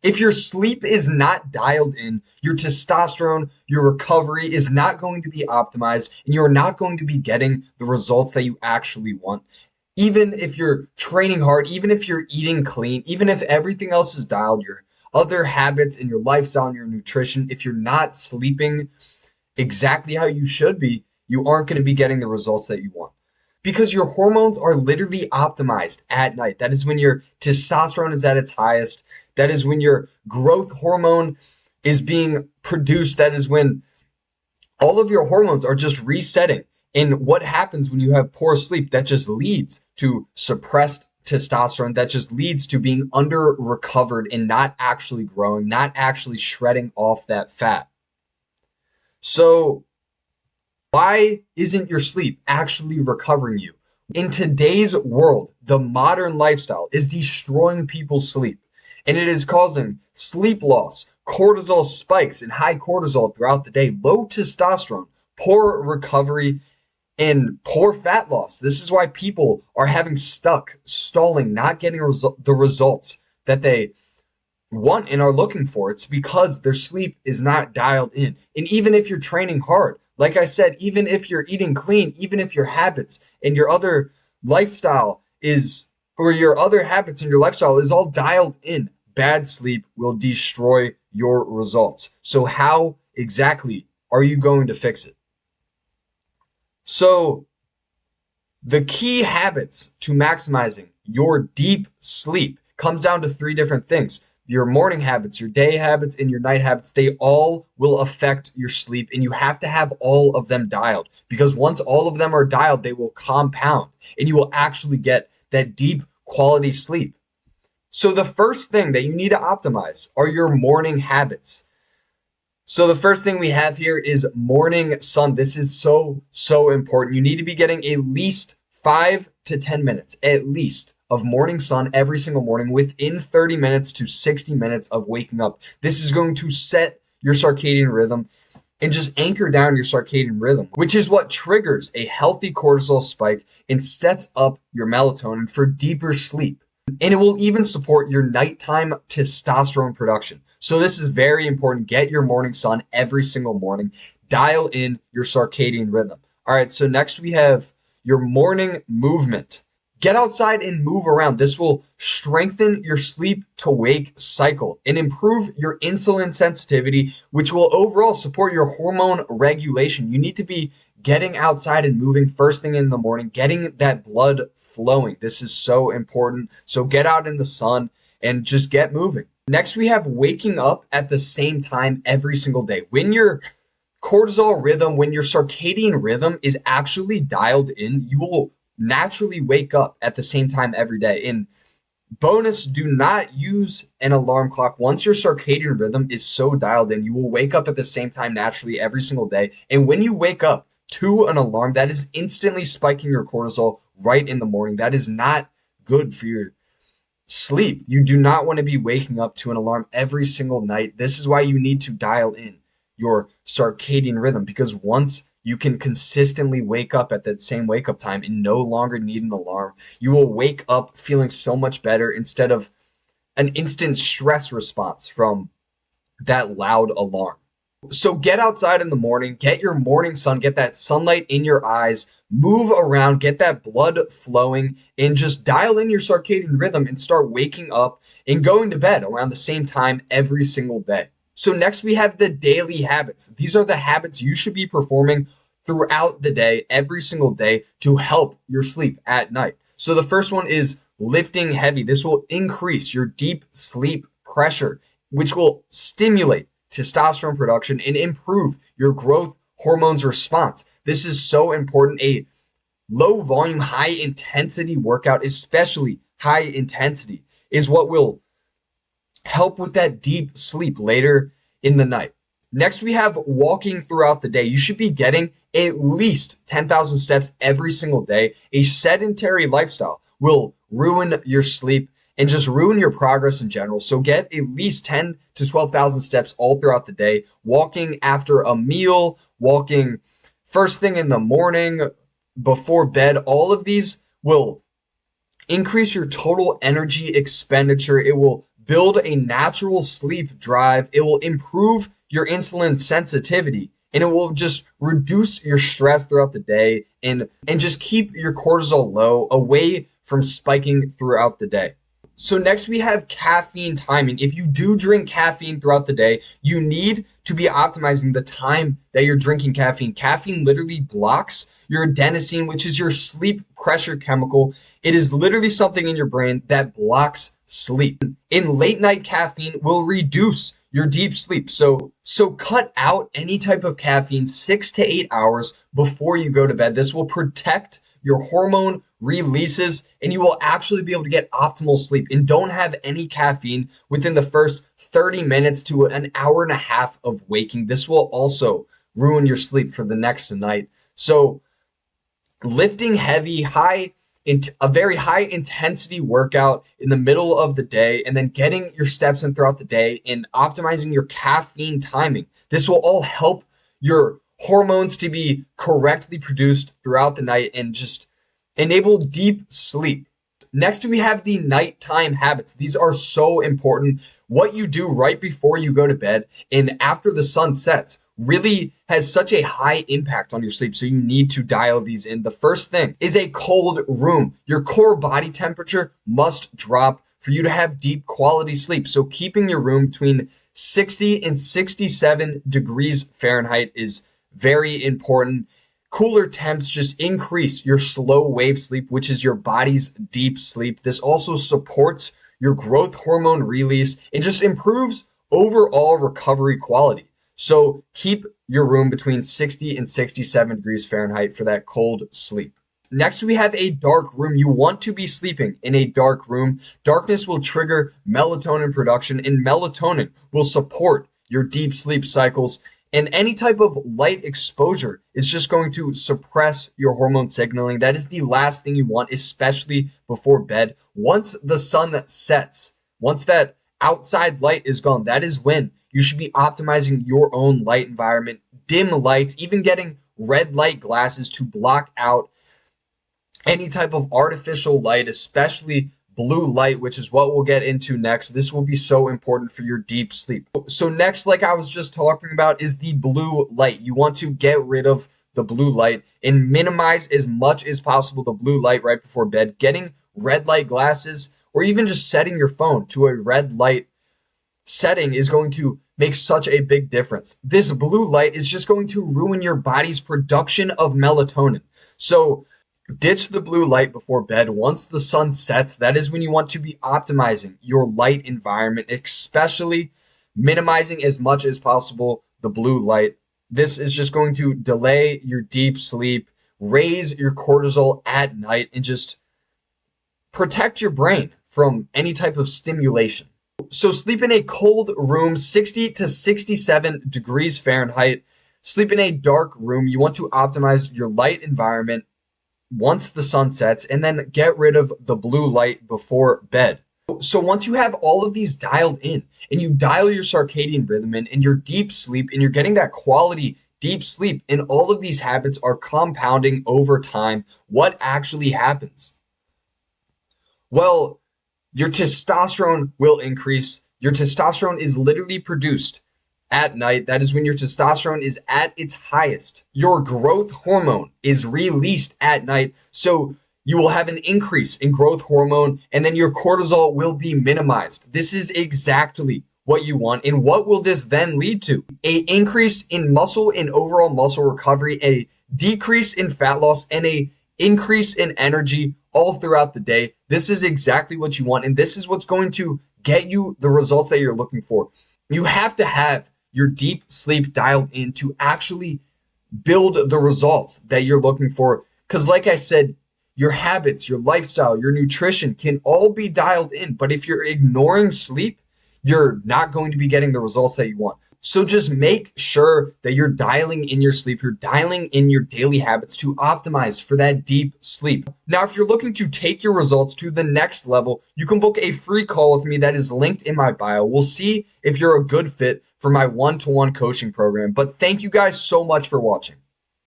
If your sleep is not dialed in, your testosterone, your recovery is not going to be optimized, and you're not going to be getting the results that you actually want. Even if you're training hard, even if you're eating clean, even if everything else is dialed, your other habits and your lifestyle and your nutrition, if you're not sleeping exactly how you should be, you aren't going to be getting the results that you want. Because your hormones are literally optimized at night. That is when your testosterone is at its highest. That is when your growth hormone is being produced. That is when all of your hormones are just resetting. And what happens when you have poor sleep? That just leads to suppressed testosterone. That just leads to being under recovered and not actually growing, not actually shredding off that fat. So why isn't your sleep actually recovering you? In today's world, the modern lifestyle is destroying people's sleep, and it is causing sleep loss, cortisol spikes, and high cortisol throughout the day, low testosterone, poor recovery, and poor fat loss. This is why people are having stalling, not getting the results that they want and are looking for. It's because their sleep is not dialed in. And even if you're training hard, like I said, even if you're eating clean, even if your habits and your other lifestyle is, or your other habits and your lifestyle is all dialed in, bad sleep will destroy your results. So how exactly are you going to fix it? So the key habits to maximizing your deep sleep comes down to three different things. Your morning habits, your day habits, and your night habits, they all will affect your sleep, and you have to have all of them dialed, because once all of them are dialed, they will compound and you will actually get that deep quality sleep. So the first thing that you need to optimize are your morning habits. So the first thing we have here is morning sun. This is so important. You need to be getting at least 5 to 10 minutes, at least, of morning sun every single morning within 30 minutes to 60 minutes of waking up. This is going to set your circadian rhythm and just anchor down your circadian rhythm, which is what triggers a healthy cortisol spike and sets up your melatonin for deeper sleep. And it will even support your nighttime testosterone production. So this is very important. Get your morning sun every single morning. Dial in your circadian rhythm. All right, so next we have your morning movement. Get outside and move around. This will strengthen your sleep to wake cycle and improve your insulin sensitivity, which will overall support your hormone regulation. You need to be getting outside and moving first thing in the morning, getting that blood flowing. This is so important. So get out in the sun and just get moving. Next, we have waking up at the same time every single day. When your cortisol rhythm, when your circadian rhythm is actually dialed in, you will naturally wake up at the same time every day. And bonus, do not use an alarm clock. Once your circadian rhythm is so dialed in, you will wake up at the same time naturally every single day. And when you wake up to an alarm, that is instantly spiking your cortisol right in the morning. That is not good for your sleep. You do not want to be waking up to an alarm every single night. This is why you need to dial in your circadian rhythm, because once you can consistently wake up at that same wake up time and no longer need an alarm, you will wake up feeling so much better instead of an instant stress response from that loud alarm. So get outside in the morning, get your morning sun, get that sunlight in your eyes, move around, get that blood flowing, and just dial in your circadian rhythm and start waking up and going to bed around the same time every single day. So next we have the daily habits. These are the habits you should be performing throughout the day, every single day, to help your sleep at night. So the first one is lifting heavy. This will increase your deep sleep pressure, which will stimulate testosterone production and improve your growth hormones response. This is so important. A low volume, high intensity workout, especially high intensity, is what will help with that deep sleep later in the night. Next, we have walking throughout the day. You should be getting at least 10,000 steps every single day. A sedentary lifestyle will ruin your sleep and just ruin your progress in general. So get at least 10 to 12,000 steps all throughout the day. Walking after a meal, walking first thing in the morning, before bed, all of these will increase your total energy expenditure. It will build a natural sleep drive. It will improve your insulin sensitivity, and it will just reduce your stress throughout the day and just keep your cortisol low, away from spiking throughout the day. So next we have caffeine timing. If you do drink caffeine throughout the day, you need to be optimizing the time that you're drinking caffeine. Caffeine literally blocks your adenosine, which is your sleep pressure chemical. It is literally something in your brain that blocks sleep. In late night, caffeine will reduce your deep sleep. So cut out any type of caffeine 6 to 8 hours before you go to bed. This will protect your hormone releases, and you will actually be able to get optimal sleep. And don't have any caffeine within the first 30 minutes to an hour and a half of waking. This will also ruin your sleep for the next night. So lifting heavy, a very high intensity workout in the middle of the day, and then getting your steps in throughout the day and optimizing your caffeine timing. This will all help your hormones to be correctly produced throughout the night and just enable deep sleep. Next, we have the nighttime habits. These are so important. What you do right before you go to bed and after the sun sets really has such a high impact on your sleep. So you need to dial these in. The first thing is a cold room. Your core body temperature must drop for you to have deep quality sleep. So keeping your room between 60 and 67 degrees Fahrenheit is very important. Cooler temps just increase your slow wave sleep, which is your body's deep sleep. This also supports your growth hormone release and just improves overall recovery quality. So keep your room between 60 and 67 degrees Fahrenheit for that cold sleep. Next, we have a dark room. You want to be sleeping in a dark room. Darkness will trigger melatonin production, and melatonin will support your deep sleep cycles. And any type of light exposure is just going to suppress your hormone signaling. That is the last thing you want, especially before bed. Once the sun sets, once that outside light is gone, that is when you should be optimizing your own light environment. Dim lights, even getting red light glasses to block out any type of artificial light, especially blue light, which is what we'll get into next. This will be so important for your deep sleep. So next, like I was just talking about, is the blue light. You want to get rid of the blue light and minimize as much as possible the blue light right before bed. Getting red light glasses or even just setting your phone to a red light setting is going to make such a big difference. This blue light is just going to ruin your body's production of melatonin. So ditch the blue light before bed. Once the sun sets, that is when you want to be optimizing your light environment, especially minimizing as much as possible the blue light. This is just going to delay your deep sleep, raise your cortisol at night, and just protect your brain from any type of stimulation. So sleep in a cold room, 60 to 67 degrees Fahrenheit. Sleep in a dark room. You want to optimize your light environment once the sun sets, and then get rid of the blue light before bed. So once you have all of these dialed in and you dial your circadian rhythm in and your deep sleep and you're getting that quality deep sleep and all of these habits are compounding over time, what actually happens? Well, your testosterone will increase. Your testosterone is literally produced at night. That is when your testosterone is at its highest. Your growth hormone is released at night. So you will have an increase in growth hormone, and then your cortisol will be minimized. This is exactly what you want. And what will this then lead to? A increase in muscle and overall muscle recovery, a decrease in fat loss, and a increase in energy all throughout the day. This is exactly what you want. And this is what's going to get you the results that you're looking for. You have to have your deep sleep dialed in to actually build the results that you're looking for. Because like I said, your habits, your lifestyle, your nutrition can all be dialed in. But if you're ignoring sleep, you're not going to be getting the results that you want. So just make sure that you're dialing in your sleep, you're dialing in your daily habits to optimize for that deep sleep. Now, if you're looking to take your results to the next level, you can book a free call with me that is linked in my bio. We'll see if you're a good fit for my one-to-one coaching program. But thank you guys so much for watching.